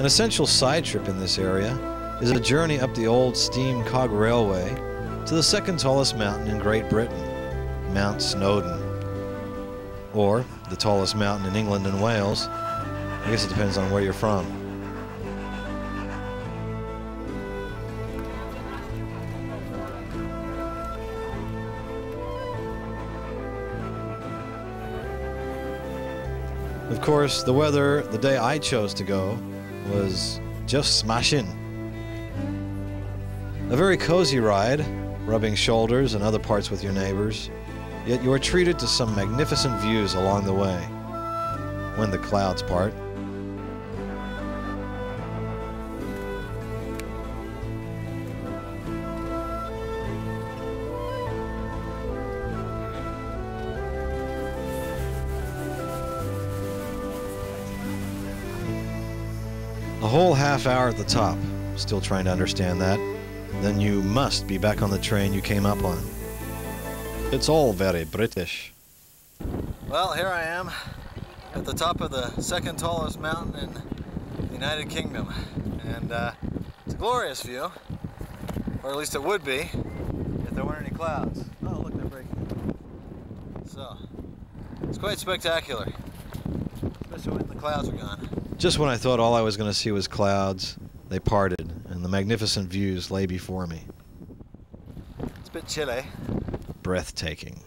An essential side trip in this area is a journey up the old steam cog railway to the second tallest mountain in Great Britain, Mount Snowdon. Or the tallest mountain in England and Wales. I guess it depends on where you're from. Of course, the weather the day I chose to go was just smashing. A very cozy ride, rubbing shoulders and other parts with your neighbors, yet you are treated to some magnificent views along the way, when the clouds part. A whole half hour at the top, still trying to understand that. Then you must be back on the train you came up on. It's all very British. Well, here I am at the top of the second tallest mountain in the United Kingdom. And it's a glorious view, or at least it would be if there weren't any clouds. Oh, look, they're breaking. So, it's quite spectacular, especially when the clouds are gone. Just when I thought all I was going to see was clouds, they parted, and the magnificent views lay before me. It's a bit chilly. Breathtaking.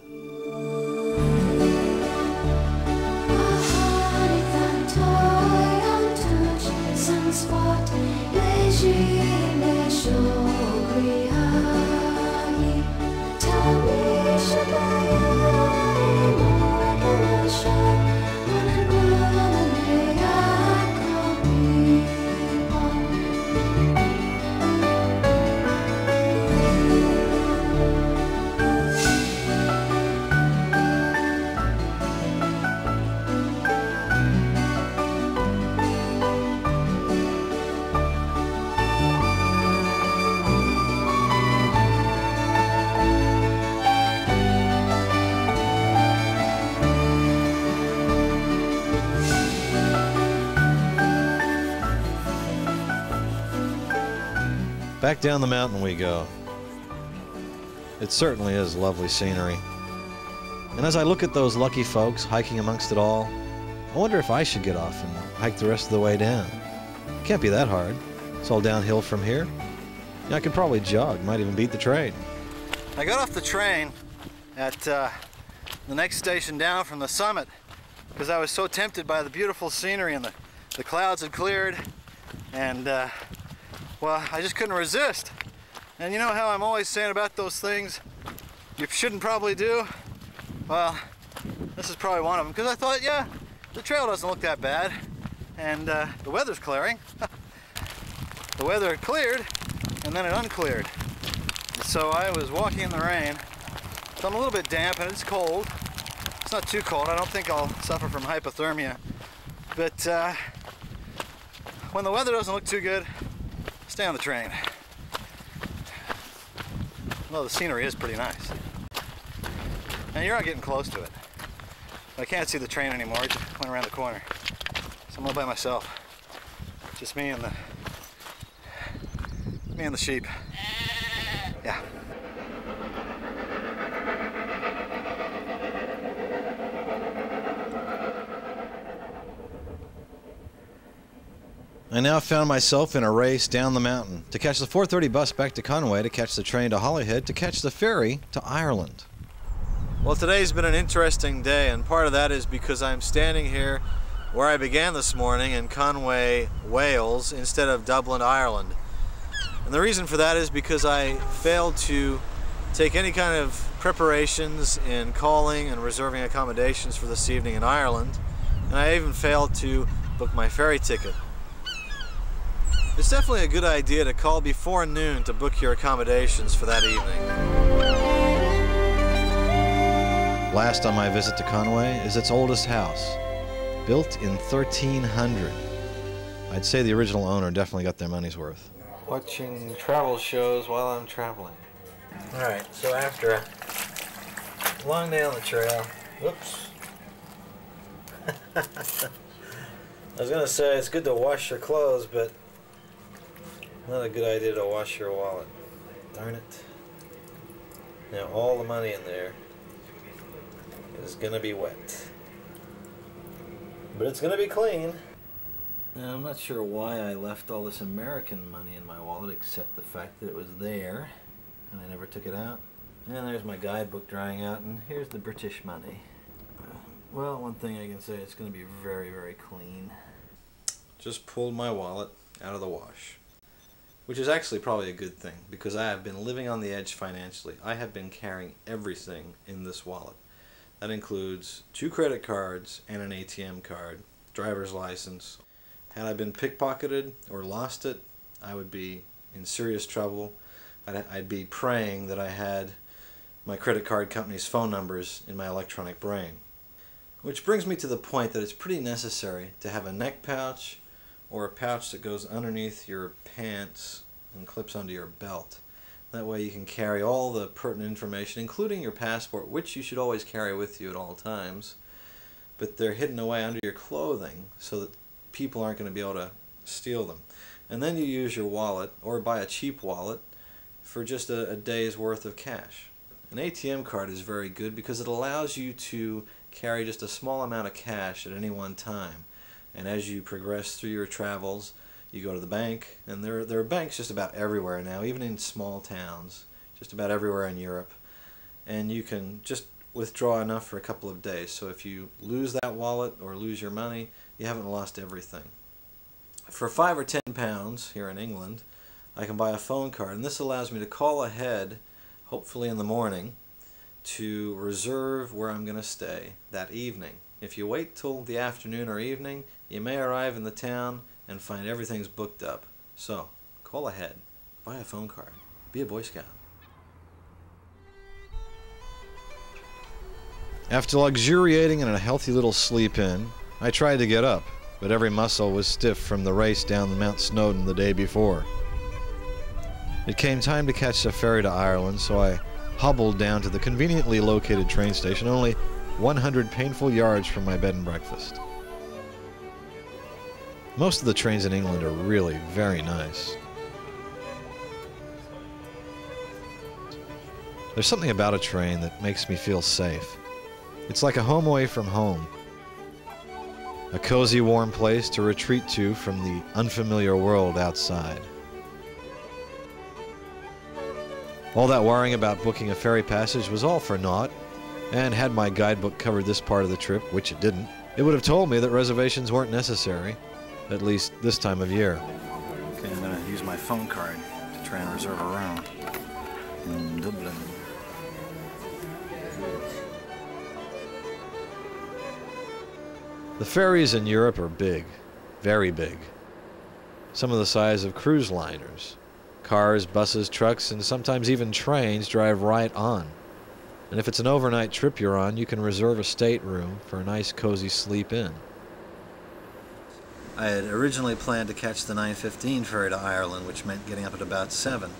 Back down the mountain we go. It certainly is lovely scenery. And as I look at those lucky folks hiking amongst it all, I wonder if I should get off and hike the rest of the way down. It can't be that hard. It's all downhill from here. I could probably jog, might even beat the train. I got off the train at the next station down from the summit because I was so tempted by the beautiful scenery, and the clouds had cleared, and well, I just couldn't resist. And you know how I'm always saying about those things you shouldn't probably do? Well, this is probably one of them, because I thought, yeah, the trail doesn't look that bad, and the weather's clearing. The weather had cleared, and then it uncleared. So I was walking in the rain, so I'm a little bit damp, and it's cold. It's not too cold. I don't think I'll suffer from hypothermia. But when the weather doesn't look too good, stay on the train. Well, the scenery is pretty nice. And you're not getting close to it. I can't see the train anymore. It just went around the corner. So I'm all by myself. Just me and the sheep. Yeah. I now found myself in a race down the mountain to catch the 4:30 bus back to Conway, to catch the train to Holyhead, to catch the ferry to Ireland. Well, today's been an interesting day, and part of that is because I'm standing here where I began this morning in Conway, Wales, instead of Dublin, Ireland. And the reason for that is because I failed to take any kind of preparations in calling and reserving accommodations for this evening in Ireland, and I even failed to book my ferry ticket. It's definitely a good idea to call before noon to book your accommodations for that evening. Last on my visit to Conway is its oldest house, built in 1300. I'd say the original owner definitely got their money's worth. Watching travel shows while I'm traveling. Alright, so after a long day on the trail, whoops. I was gonna say it's good to wash your clothes, but not a good idea to wash your wallet. Darn it. Now all the money in there is gonna be wet. But it's gonna be clean. Now I'm not sure why I left all this American money in my wallet except the fact that it was there and I never took it out. And there's my guidebook drying out, and here's the British money. Well, one thing I can say, it's going to be very, very clean. Just pulled my wallet out of the wash. Which is actually probably a good thing, because I have been living on the edge financially. I have been carrying everything in this wallet. That includes 2 credit cards and an ATM card, driver's license. Had I been pickpocketed or lost it, I would be in serious trouble. I'd be praying that I had my credit card company's phone numbers in my electronic brain. Which brings me to the point that it's pretty necessary to have a neck pouch or a pouch that goes underneath your pants and clips onto your belt. That way you can carry all the pertinent information, including your passport, which you should always carry with you at all times. But they're hidden away under your clothing so that people aren't going to be able to steal them. And then you use your wallet, or buy a cheap wallet, for just a day's worth of cash. An ATM card is very good because it allows you to carry just a small amount of cash at any one time. And as you progress through your travels, you go to the bank, and there are banks just about everywhere now, even in small towns, just about everywhere in Europe. And you can just withdraw enough for a couple of days. So if you lose that wallet or lose your money, you haven't lost everything. For £5 or £10 here in England, I can buy a phone card, and this allows me to call ahead, hopefully in the morning, to reserve where I'm going to stay that evening. If you wait till the afternoon or evening, you may arrive in the town and find everything's booked up. So, call ahead, buy a phone card, be a Boy Scout. After luxuriating in a healthy little sleep-in, I tried to get up, but every muscle was stiff from the race down Mount Snowdon the day before. It came time to catch the ferry to Ireland, so I hobbled down to the conveniently located train station, only 100 painful yards from my bed and breakfast. Most of the trains in England are really very nice. There's something about a train that makes me feel safe. It's like a home away from home. A cozy, warm place to retreat to from the unfamiliar world outside. All that worrying about booking a ferry passage was all for naught, and had my guidebook covered this part of the trip, which it didn't, it would have told me that reservations weren't necessary, at least this time of year. Okay, I'm going to use my phone card to try and reserve a room in Dublin. The ferries in Europe are big, very big. Some of the size of cruise liners. Cars, buses, trucks, and sometimes even trains drive right on. And if it's an overnight trip you're on, you can reserve a stateroom for a nice cozy sleep in. I had originally planned to catch the 9:15 ferry to Ireland, which meant getting up at about 7.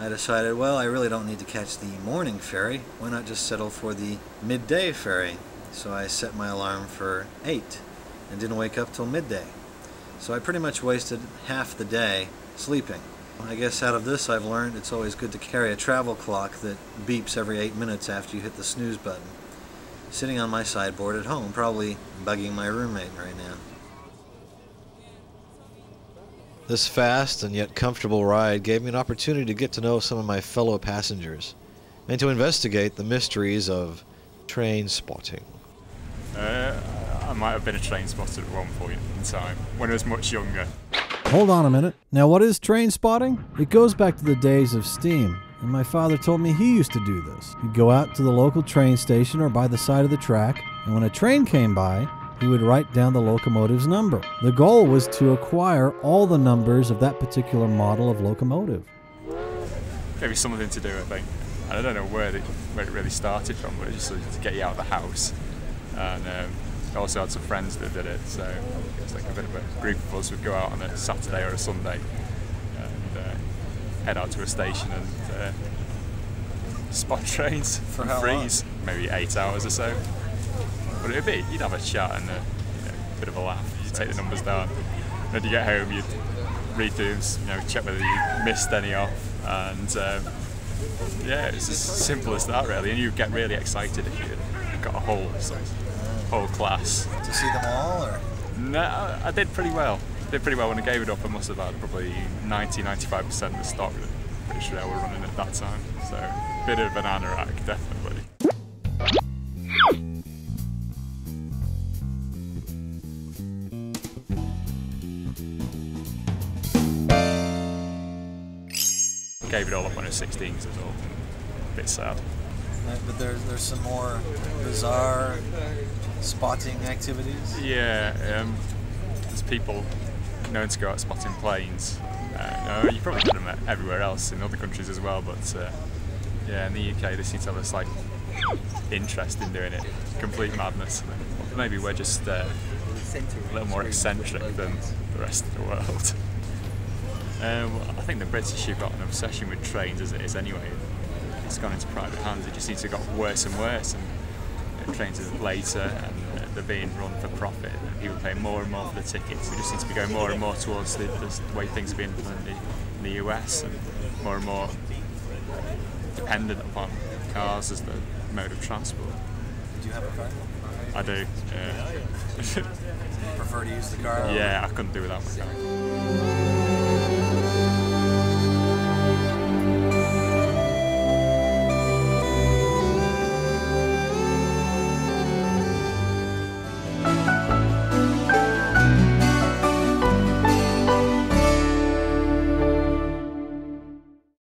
I decided, well, I really don't need to catch the morning ferry. Why not just settle for the midday ferry? So I set my alarm for 8 and didn't wake up till midday. So I pretty much wasted half the day sleeping. I guess out of this I've learned it's always good to carry a travel clock that beeps every 8 minutes after you hit the snooze button. Sitting on my sideboard at home, probably bugging my roommate right now. This fast and yet comfortable ride gave me an opportunity to get to know some of my fellow passengers and to investigate the mysteries of train spotting. I might have been a train spotter at one point in time, when I was much younger. Hold on a minute. Now, what is train spotting? It goes back to the days of steam, and my father told me he used to do this. He'd go out to the local train station or by the side of the track, and when a train came by, he would write down the locomotive's number. The goal was to acquire all the numbers of that particular model of locomotive. Maybe something to do, I think. And I don't know where it really started from, but it just to get you out of the house. And I also had some friends that did it, so it was like a bit of a group of us would go out on a Saturday or a Sunday and head out to a station and spot trains For how long? Maybe 8 hours or so. But it'd be, you'd have a chat and a bit of a laugh. take the numbers down. When you get home, you read through them, you know, check whether you missed any off, and yeah, it's as simple as that really. And you get really excited if you've got a whole class. To see them all, or? No, I did pretty well. When I gave it up, I must have had probably 90-95% of the stock that British Rail were running at that time. So, a bit of an anorak, definitely. Gave it all up when I was 16, because it was all a bit sad. But there's some more bizarre spotting activities. Yeah, there's people known to go out spotting planes. No, you probably get them everywhere else in other countries as well, but yeah, in the UK they seem to have a slight interest in doing it. Complete madness. Maybe we're just a little more eccentric than the rest of the world. I think the British have got an obsession with trains as it is anyway. It's gone into private hands. It just seems to have got worse and worse, and trains are later, and they're being run for profit, and people pay more and more for the tickets. We just seem to be going more and more towards the way things are being done in the US, and more dependent upon cars as the mode of transport. Do you have a car? I do. Prefer to use the car? Yeah, I couldn't do without my car.